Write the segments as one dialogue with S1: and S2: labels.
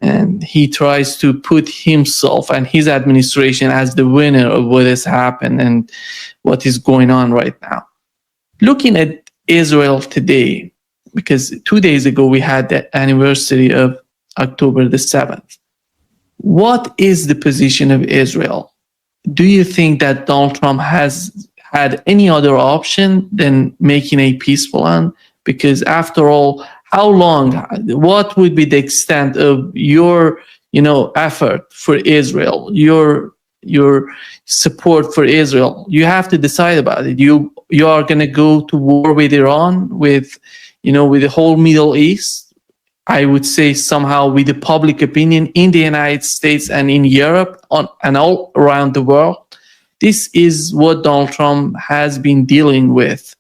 S1: and he tries to put himself and his administration as the winner of what has happened and what is going on right now. Looking at Israel today, because 2 days ago we had the anniversary of October the 7th. What is the position of Israel? Do you think that Donald Trump has had any other option than making a peace plan? Because after all, how long, what would be the extent of your, effort for Israel, your support for Israel? You have to decide about it. You are going to go to war with Iran, with the whole Middle East. I would say somehow with the public opinion in the United States and in Europe and all around the world. This is what Donald Trump has been dealing with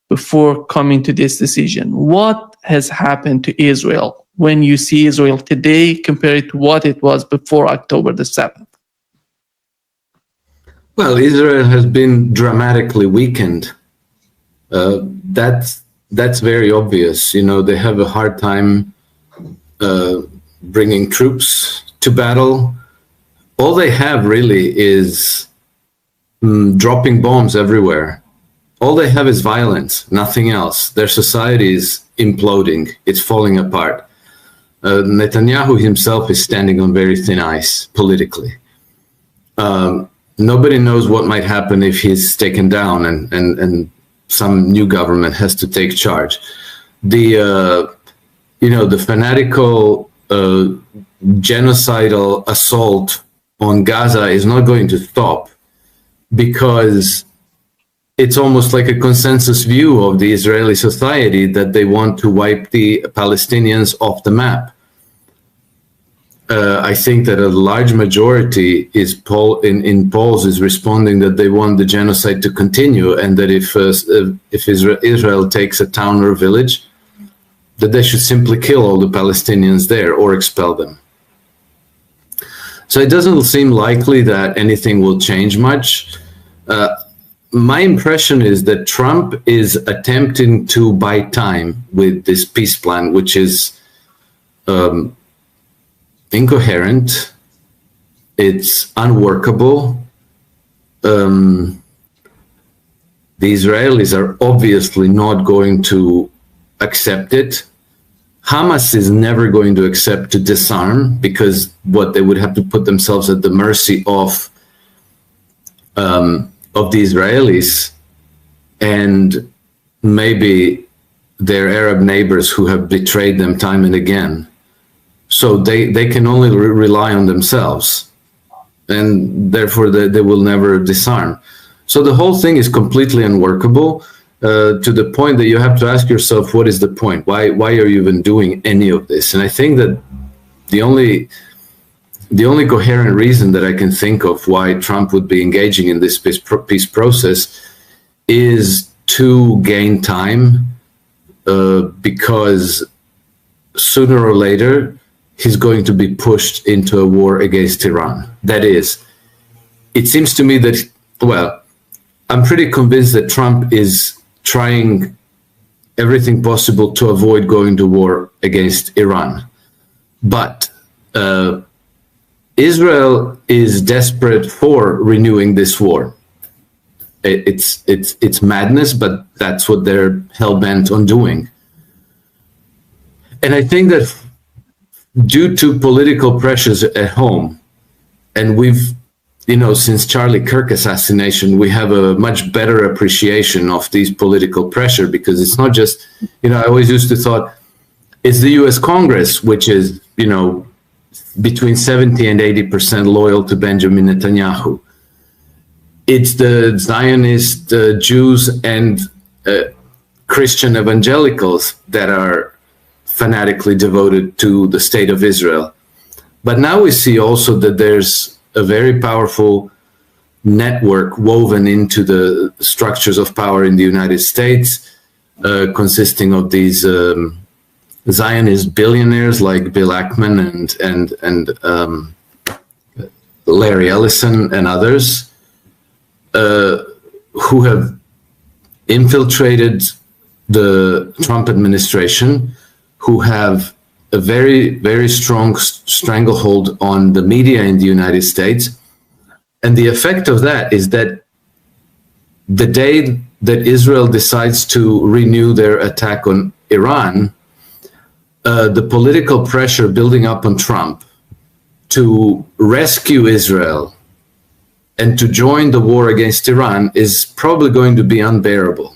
S1: before coming to this decision. What has happened to Israel when you see Israel today compared to what it was before October the 7th?
S2: Well, Israel has been dramatically weakened. That's very obvious. They have a hard time bringing troops to battle. All they have really is dropping bombs everywhere. All they have is violence, nothing else. Their society is imploding. It's falling apart. Netanyahu himself is standing on very thin ice politically. Nobody knows what might happen if he's taken down and some new government has to take charge. The fanatical genocidal assault on Gaza is not going to stop, because it's almost like a consensus view of the Israeli society that they want to wipe the Palestinians off the map. I think that a large majority in polls is responding that they want the genocide to continue, and that if Israel takes a town or a village, that they should simply kill all the Palestinians there or expel them. So it doesn't seem likely that anything will change much. My impression is that Trump is attempting to buy time with this peace plan, which is incoherent. It's unworkable. The Israelis are obviously not going to accept it. Hamas is never going to accept to disarm, because they would have to put themselves at the mercy of the Israelis and maybe their Arab neighbors who have betrayed them time and again. So they can only rely on themselves, and therefore they will never disarm. So the whole thing is completely unworkable, to the point that you have to ask yourself, what is the point? Why are you even doing any of this? And I think that the only coherent reason that I can think of why Trump would be engaging in this peace process is to gain time, because sooner or later he's going to be pushed into a war against Iran. That is, it seems to me that, I'm pretty convinced that Trump is trying everything possible to avoid going to war against Iran. But Israel is desperate for renewing this war. It's madness, but that's what they're hell-bent on doing. And I think that due to political pressures at home, and we've, since Charlie Kirk assassination, we have a much better appreciation of these political pressure, because it's not just, I always used to thought it's the US Congress, which is, between 70 and 80% loyal to Benjamin Netanyahu. It's the Zionist Jews and Christian evangelicals that are fanatically devoted to the state of Israel. But now we see also that there's a very powerful network woven into the structures of power in the United States, consisting of these Zionist billionaires like Bill Ackman and Larry Ellison and others, who have infiltrated the Trump administration, who have a very, very strong stranglehold on the media in the United States. And the effect of that is that the day that Israel decides to renew their attack on Iran, the political pressure building up on Trump to rescue Israel and to join the war against Iran is probably going to be unbearable.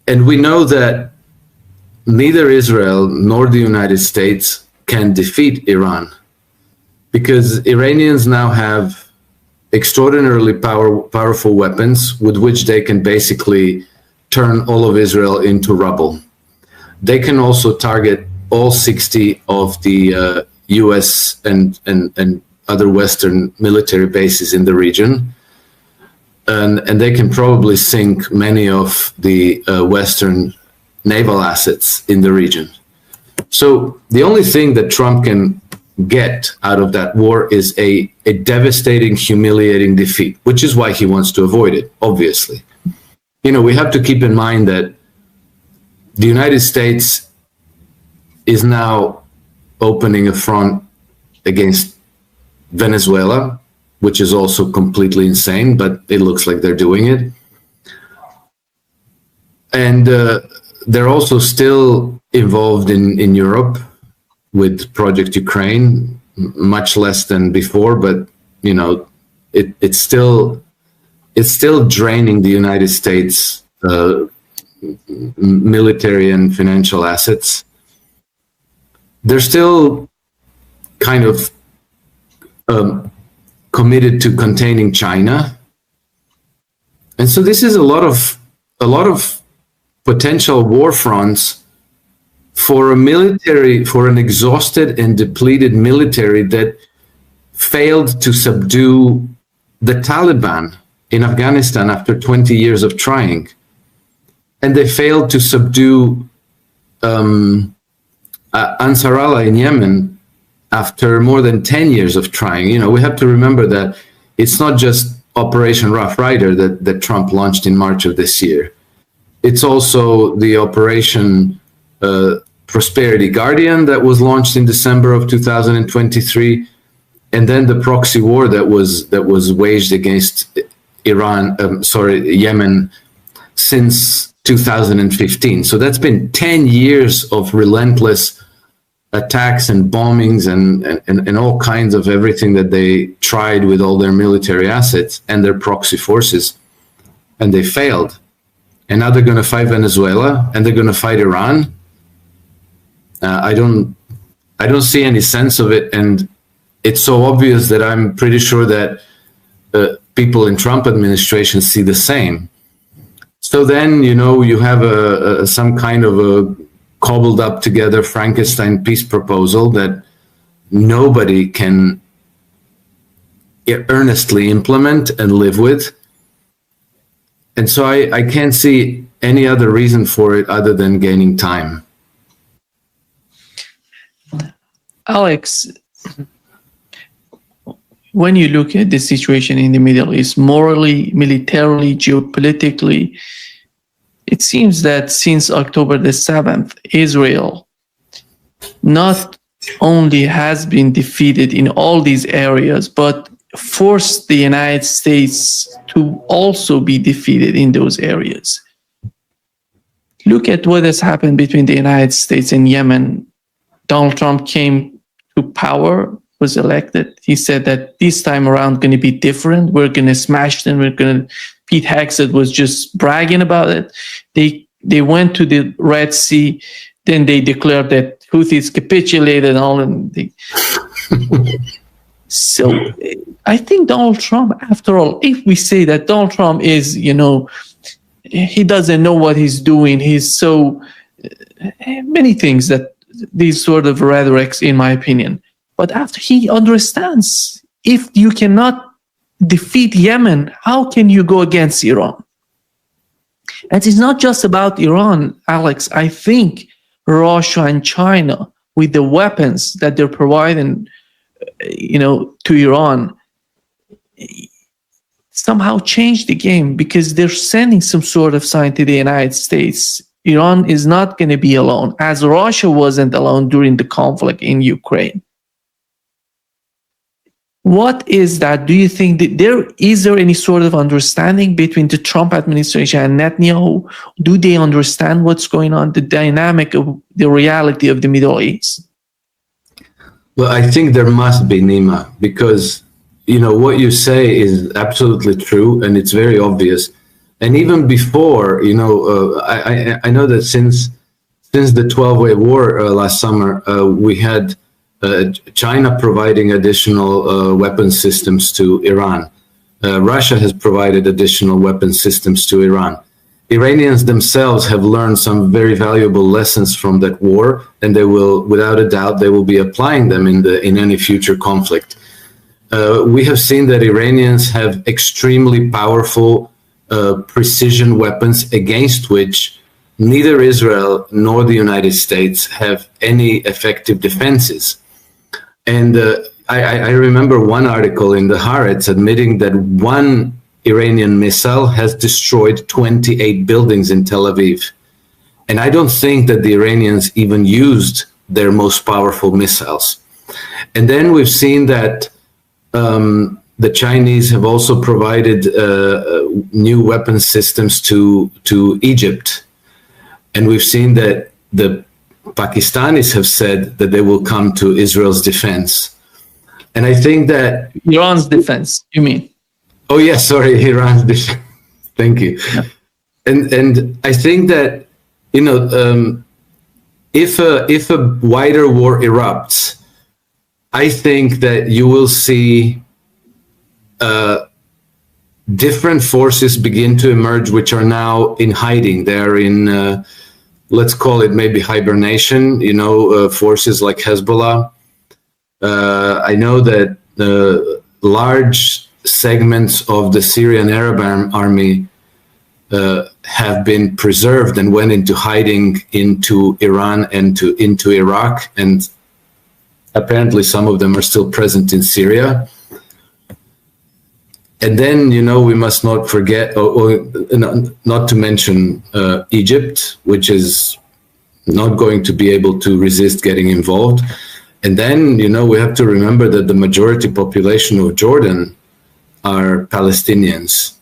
S2: And we know that neither Israel nor the United States can defeat Iran, because Iranians now have extraordinarily powerful weapons with which they can basically turn all of Israel into rubble. They can also target all 60 of the US and other Western military bases in the region. And they can probably sink many of the Western naval assets in the region. So the only thing that Trump can get out of that war is a devastating, humiliating defeat, which is why he wants to avoid it, obviously. You know, we have to keep in mind that the United States is now opening a front against Venezuela, which is also completely insane, but it looks like they're doing it. And they're also still involved in Europe with Project Ukraine, much less than before, but you know, it's still draining the United States military and financial assets. They're still kind of committed to containing China, and so this is a lot of potential war fronts for an exhausted and depleted military that failed to subdue the Taliban in Afghanistan after 20 years of trying. And they failed to subdue Ansar Allah in Yemen after more than 10 years of trying. You know, we have to remember that it's not just Operation Rough Rider that Trump launched in March of this year. It's also the Operation Prosperity Guardian that was launched in December of 2023, and then the proxy war that was waged against Yemen since 2015. So that's been 10 years of relentless attacks and bombings and all kinds of everything that they tried with all their military assets and their proxy forces, and they failed. And now they're going to fight Venezuela and they're going to fight Iran. I don't see any sense of it, and it's so obvious that I'm pretty sure that people in Trump administration see the same. So then, you know, you have some kind of a cobbled up together Frankenstein peace proposal that nobody can earnestly implement and live with. And so I can't see any other reason for it other than gaining time.
S1: Alex, when you look at the situation in the Middle East, morally, militarily, geopolitically, it seems that since October the 7th, Israel not only has been defeated in all these areas, but forced the United States to also be defeated in those areas. Look at what has happened between the United States and Yemen. Donald Trump came to power, was elected. He said that this time around going to be different. We're going to smash them. Pete Hegseth was just bragging about it. They went to the Red Sea. Then they declared that Houthis capitulated and all. So I think Donald Trump, after all, if we say that Donald Trump is, you know, he doesn't know what he's doing. He's so many things that these sort of rhetorics, in my opinion. But after he understands, if you cannot defeat Yemen, how can you go against Iran? And it's not just about Iran, Alex. I think Russia and China, with the weapons that they're providing, you know, to Iran, somehow change the game, because they're sending some sort of sign to the United States. Iran is not going to be alone, as Russia wasn't alone during the conflict in Ukraine. What is that? Do you think that is there any sort of understanding between the Trump administration and Netanyahu? Do they understand what's going on, the dynamic of the reality of the Middle East?
S2: Well, I think there must be, Nima, because what you say is absolutely true, and it's very obvious. And even before, I know that since the 12-Way War last summer, we had China providing additional weapon systems to Iran. Russia has provided additional weapon systems to Iran. Iranians themselves have learned some very valuable lessons from that war, and they will, without a doubt, they will be applying them in any future conflict. We have seen that Iranians have extremely powerful precision weapons against which neither Israel nor the United States have any effective defenses. And I remember one article in the Haaretz admitting that one Iranian missile has destroyed 28 buildings in Tel Aviv. And I don't think that the Iranians even used their most powerful missiles. And then we've seen that the Chinese have also provided new weapon systems to Egypt. And we've seen that the Pakistanis have said that they will come to Israel's defense. And I think that...
S1: Iran's defense, you mean?
S2: Oh, yes, sorry, Iran's defense. Thank you. Yeah. And I think that, if a wider war erupts, I think that you will see different forces begin to emerge, which are now in hiding. They're in, let's call it maybe hibernation, forces like Hezbollah. I know that large segments of the Syrian Arab army have been preserved and went into hiding into Iran and into Iraq, and apparently some of them are still present in Syria. And then, we must not forget, or not to mention Egypt, which is not going to be able to resist getting involved. And then, we have to remember that the majority population of Jordan are Palestinians.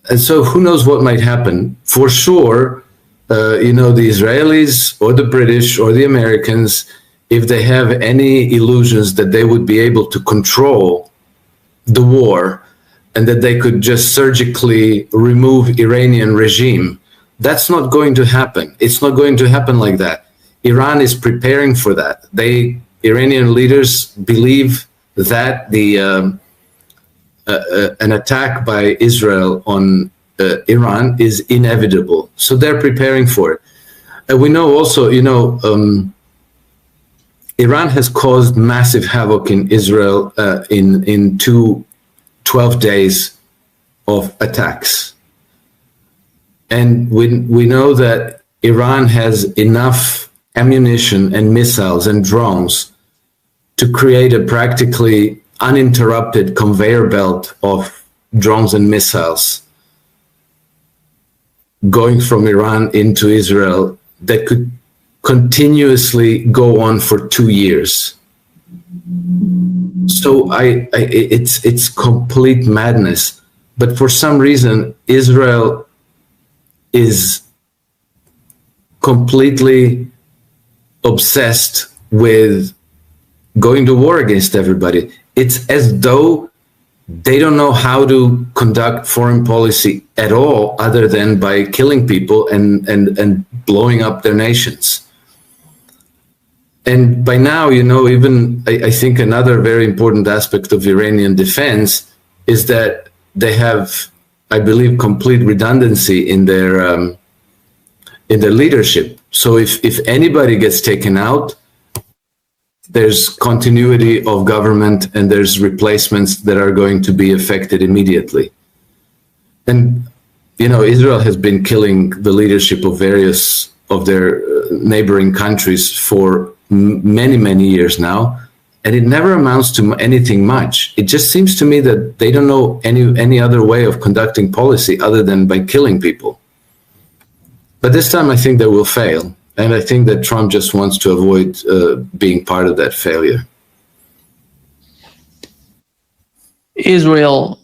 S2: And so who knows what might happen? For sure, the Israelis or the British or the Americans, if they have any illusions that they would be able to control the war and that they could just surgically remove Iranian regime, that's not going to happen. It's not going to happen like that. Iran is preparing for that. Iranian leaders believe that an attack by Israel on Iran is inevitable. So they're preparing for it. And we know also, Iran has caused massive havoc in Israel in 12 days of attacks. And we know that Iran has enough ammunition and missiles and drones to create a practically uninterrupted conveyor belt of drones and missiles going from Iran into Israel that could continuously go on for 2 years. So it's complete madness. But for some reason, Israel is completely obsessed with going to war against everybody. It's as though they don't know how to conduct foreign policy at all, other than by killing people and blowing up their nations. And by now, even I think another very important aspect of Iranian defense is that they have, I believe, complete redundancy in their leadership. So if anybody gets taken out, there's continuity of government and there's replacements that are going to be affected immediately. And, Israel has been killing the leadership of various of their neighboring countries for many, many years now. And it never amounts to anything much. It just seems to me that they don't know any other way of conducting policy other than by killing people. But this time I think they will fail. And I think that Trump just wants to avoid being part of that failure.
S1: Israel,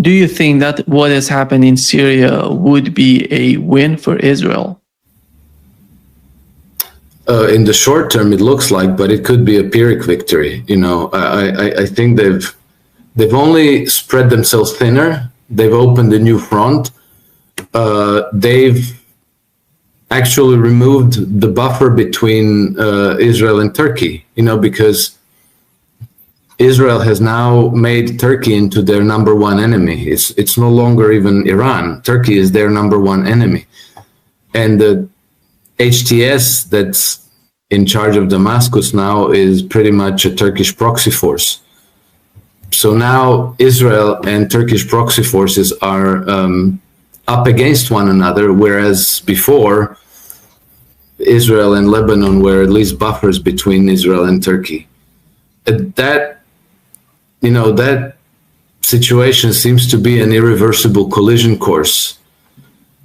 S1: do you think that what has happened in Syria would be a win for Israel?
S2: In the short term, it looks like, but it could be a Pyrrhic victory. You know, I think they've only spread themselves thinner. They've opened a new front. They've actually removed the buffer between Israel and Turkey. You know, because Israel has now made Turkey into their number one enemy. It's no longer even Iran. Turkey is their number one enemy, and the HTS that's in charge of Damascus now is pretty much a Turkish proxy force. So now Israel and Turkish proxy forces are up against one another, whereas before Israel and Lebanon were at least buffers between Israel and Turkey. That situation seems to be an irreversible collision course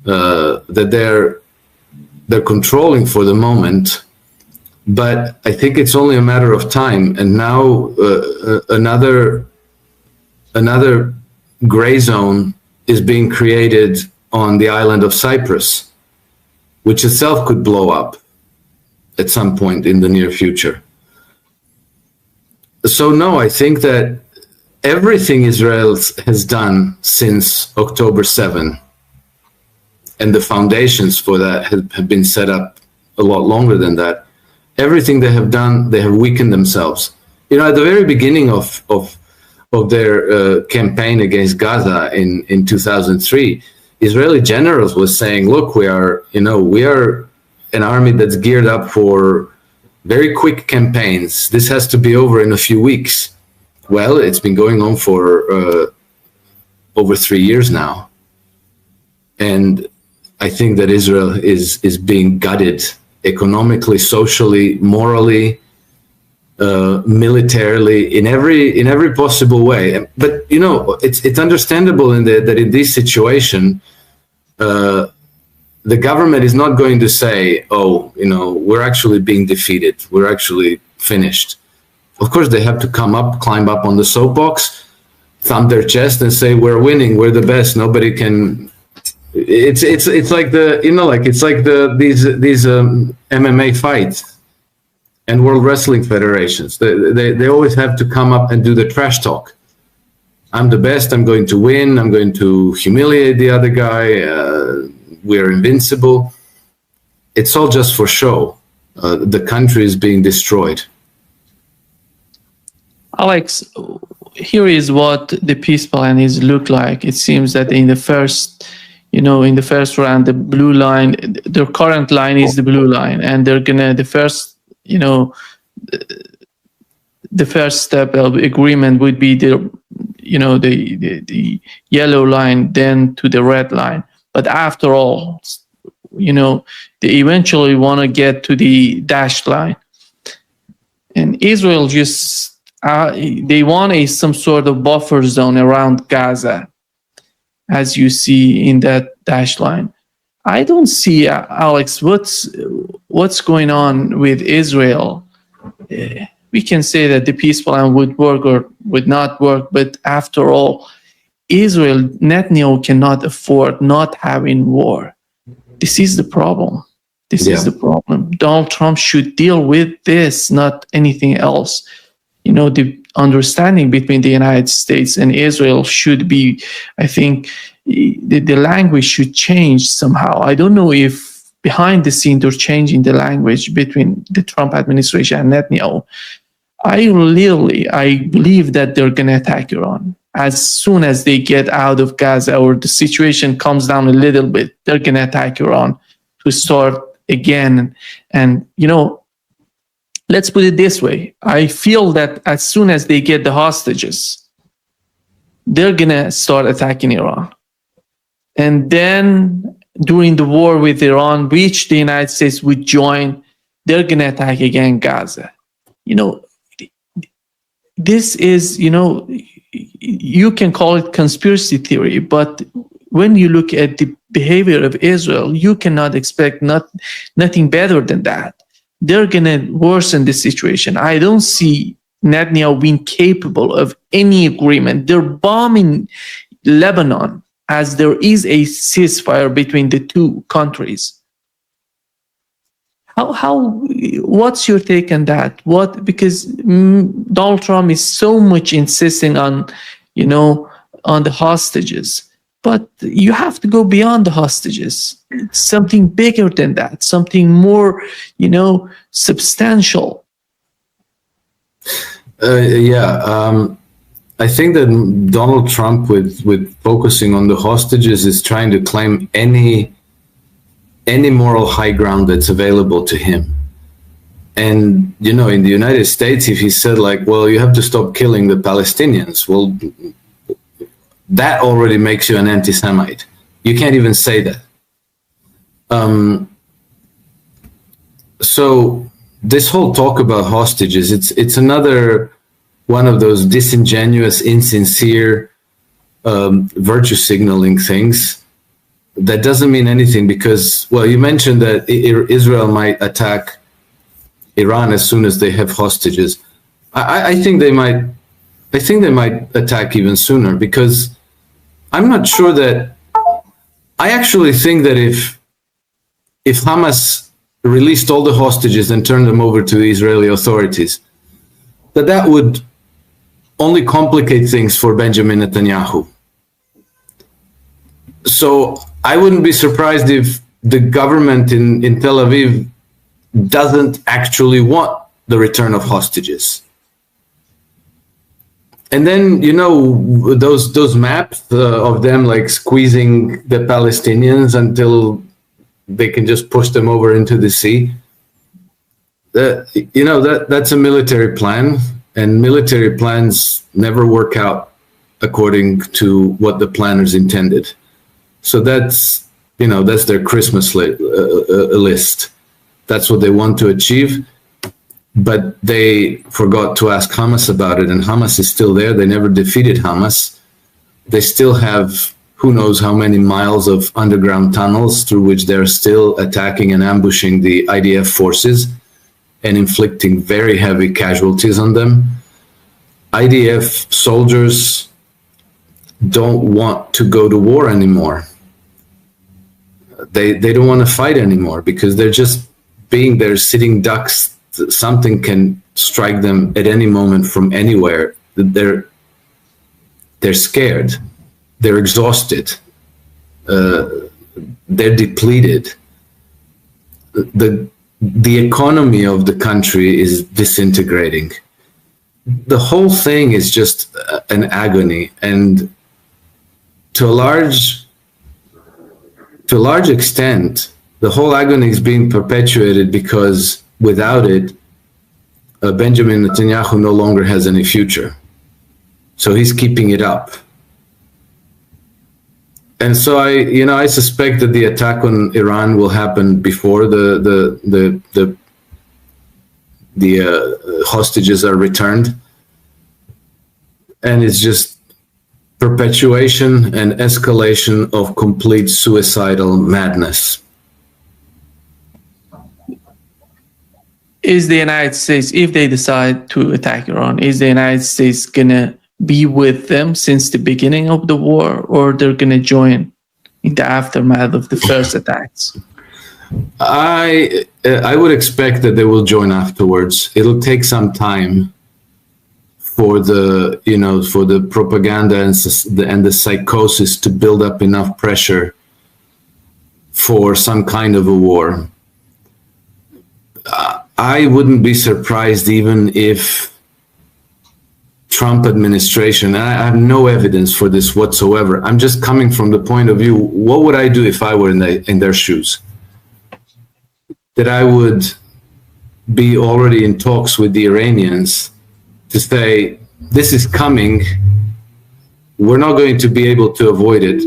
S2: that they're controlling for the moment, but I think it's only a matter of time. And now another gray zone is being created on the island of Cyprus, which itself could blow up at some point in the near future. So no, I think that everything Israel has done since October 7, and the foundations for that have been set up a lot longer than that. Everything they have done, they have weakened themselves. You know, at the very beginning of their campaign against Gaza in 2003, Israeli generals was saying, "Look, we are an army that's geared up for very quick campaigns. This has to be over in a few weeks." Well, it's been going on for over 3 years now, and I think that Israel is being gutted economically, socially, morally, militarily, in every possible way. But you know, it's understandable that in this situation, the government is not going to say, "Oh, you know, we're actually being defeated. We're actually finished." Of course, they have to climb up on the soapbox, thump their chest, and say, "We're winning. We're the best. Nobody can." It's like these MMA fights and World Wrestling Federations. They always have to come up and do the trash talk. I'm the best. I'm going to win. I'm going to humiliate the other guy. We're invincible. It's all just for show. The country is being destroyed. Alex,
S1: Here is what the peace plan is look like. It seems that in the first round, the blue line, their current line is the blue line, and they're gonna the first step of agreement would be the yellow line, then to the red line. But after all, they eventually want to get to the dashed line, and Israel just they want some sort of buffer zone around Gaza, as you see in that dashed line. I don't see, Alex, what's going on with Israel. We can say that the peace plan would work or would not work, but after all, Israel, Netanyahu cannot afford not having war. This is the problem. This is the problem. Donald Trump should deal with this, not anything else. The understanding between the United States and Israel should be, I think, the language should change somehow. I don't know if behind the scene they're changing the language between the Trump administration and Netanyahu. I believe that they're going to attack Iran. As soon as they get out of Gaza or the situation calms down a little bit, they're going to attack Iran to start again. And, let's put it this way. I feel that as soon as they get the hostages, they're going to start attacking Iran. And then during the war with Iran, which the United States would join, they're going to attack again Gaza. This is, you can call it conspiracy theory, but when you look at behavior of Israel, you cannot expect nothing better than that. They're going to worsen the situation. I don't see Netanyahu being capable of any agreement. They're bombing Lebanon as there is a ceasefire between the two countries. What's your take on that? Because Donald Trump is so much insisting on, on the hostages, but you have to go beyond the hostages. It's something bigger than that, something more, substantial.
S2: I think that Donald Trump, with focusing on the hostages, is trying to claim any moral high ground that's available to him. And, in the United States, if he said well, you have to stop killing the Palestinians, well, that already makes you an anti-Semite. You can't even say that. So this whole talk about hostages, it's another one of those disingenuous, insincere, virtue signaling things that doesn't mean anything because, well, you mentioned that Israel might attack Iran as soon as they have hostages. I think they might attack even sooner because I'm not sure that. I actually think that if Hamas released all the hostages and turned them over to the Israeli authorities, that would only complicate things for Benjamin Netanyahu. So I wouldn't be surprised if the government in Tel Aviv doesn't actually want the return of hostages. And then, those maps of them squeezing the Palestinians until they can just push them over into the sea. That's a military plan, and military plans never work out according to what the planners intended. So that's their Christmas list. That's what they want to achieve. But they forgot to ask Hamas about it, and Hamas is still there. They never defeated Hamas. They still have who knows how many miles of underground tunnels through which they're still attacking and ambushing the IDF forces and inflicting very heavy casualties on them. IDF soldiers don't want to go to war anymore. They don't want to fight anymore because they're just being there sitting ducks. Something can strike them at any moment from anywhere. They're scared. They're exhausted. They're depleted. The economy of the country is disintegrating. The whole thing is just an agony, and to a large extent, the whole agony is being perpetuated because without it, Benjamin Netanyahu no longer has any future. So he's keeping it up. And so I suspect that the attack on Iran will happen before the hostages are returned. And it's just perpetuation and escalation of complete suicidal madness.
S1: Is the United States, if they decide to attack Iran, is the United States going to be with them since the beginning of the war, or they're going to join in the aftermath of the first attacks?
S2: I would expect that they will join afterwards. It'll take some time for the propaganda and the psychosis to build up enough pressure for some kind of a war. I wouldn't be surprised even if Trump administration, and I have no evidence for this whatsoever. I'm just coming from the point of view, what would I do if I were in their shoes? That I would be already in talks with the Iranians to say, this is coming. We're not going to be able to avoid it.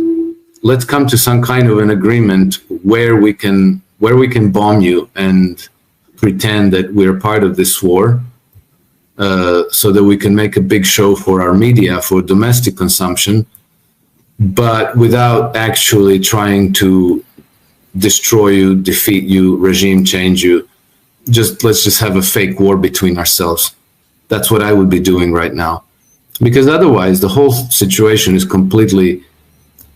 S2: Let's come to some kind of an agreement where we can bomb you and pretend that we're part of this war, so that we can make a big show for our media, for domestic consumption. but without actually trying to destroy you, defeat you, regime change you. Let's just have a fake war between ourselves. That's what I would be doing right now. Because otherwise, the whole situation is completely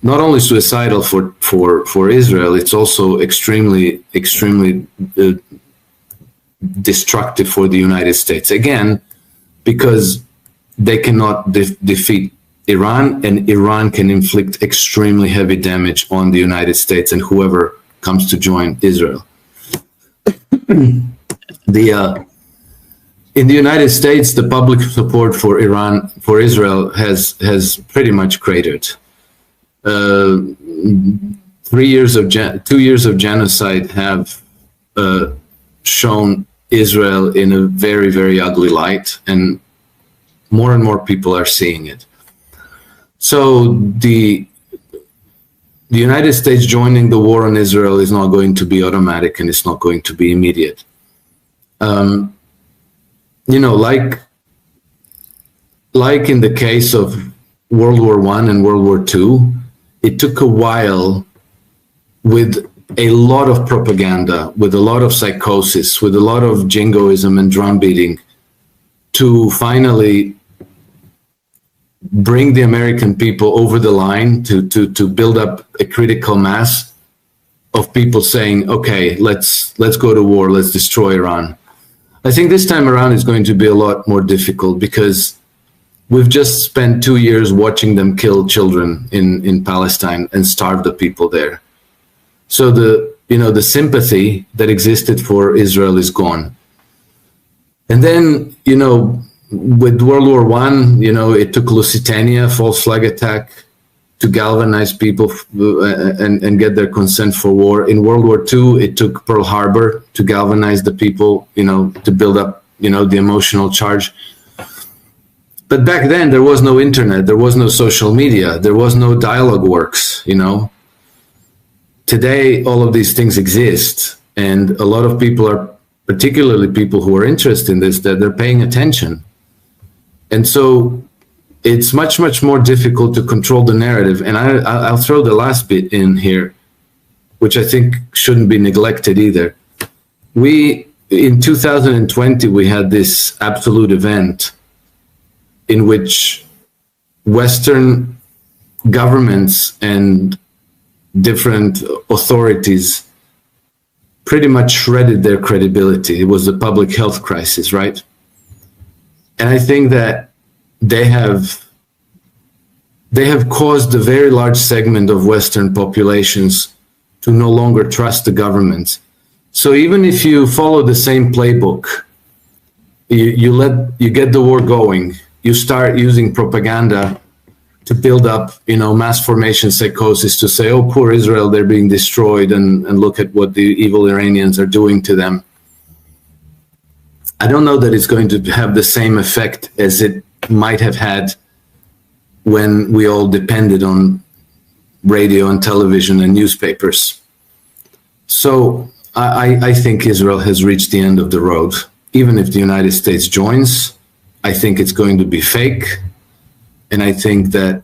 S2: not only suicidal for Israel, it's also extremely destructive for the United States. Again, because they cannot defeat Iran, and Iran can inflict extremely heavy damage on the United States and whoever comes to join Israel. In the United States, the public support for Israel has pretty much cratered. 2 years of genocide have shown Israel in a very, very ugly light, and more people are seeing it. So the United States joining the war on Israel is not going to be automatic, and it's not going to be immediate. Like in the case of World War I and World War II, it took a while with a lot of propaganda, with a lot of psychosis, with a lot of jingoism and drum beating to finally bring the American people over the line to build up a critical mass of people saying, okay, let's go to war, let's destroy Iran. I think this time around is going to be a lot more difficult because we've just spent 2 years watching them kill children in Palestine and starve the people there. So the sympathy that existed for Israel is gone. And then, with World War I, it took Lusitania, false flag attack, to galvanize people and get their consent for war. In World War II, it took Pearl Harbor to galvanize the people, to build up, the emotional charge. But back then, there was no internet, there was no social media, there was no dialogue works, Today, all of these things exist, and a lot of people are, particularly people who are interested in this, that they're paying attention. And so it's much more difficult to control the narrative. And I'll throw the last bit in here, which I think shouldn't be neglected either. In 2020, we had this absolute event in which Western governments and different authorities pretty much shredded their credibility. It was a public health crisis, right? And I think that they have caused a very large segment of Western populations to no longer trust the government. So even if you follow the same playbook, you get the war going, you start using propaganda to build up, mass formation psychosis to say, oh, poor Israel, they're being destroyed, and look at what the evil Iranians are doing to them. I don't know that it's going to have the same effect as it might have had when we all depended on radio and television and newspapers. So I think Israel has reached the end of the road. Even if the United States joins, I think it's going to be fake. And I think that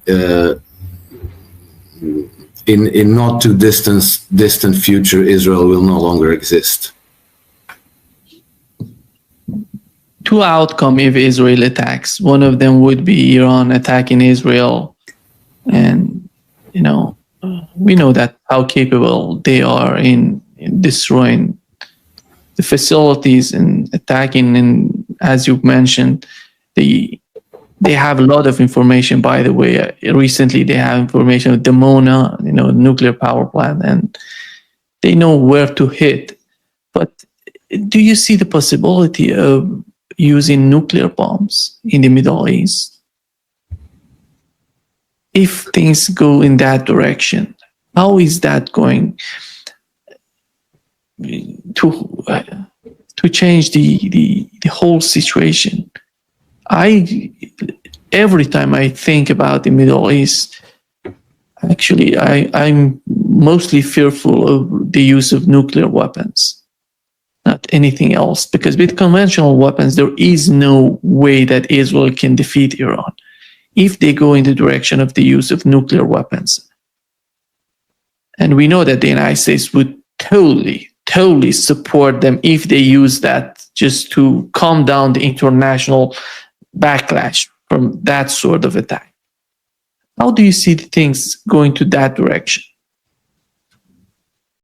S2: in not too distant future, Israel will no longer exist.
S1: Two outcomes if Israel attacks. One of them would be Iran attacking Israel. And, we know that how capable they are in destroying the facilities and attacking. And as you mentioned, they have a lot of information, by the way. Recently, they have information of Dimona, nuclear power plant, and they know where to hit. But do you see the possibility of using nuclear bombs in the Middle East? If things go in that direction, how is that going to change the whole situation? Every time I think about the Middle East, actually, I'm mostly fearful of the use of nuclear weapons, not anything else, because with conventional weapons, there is no way that Israel can defeat Iran. if they go in the direction of the use of nuclear weapons. And we know that the United States would totally support them if they use that just to calm down the international backlash from that sort of attack. How do you see things going to that direction?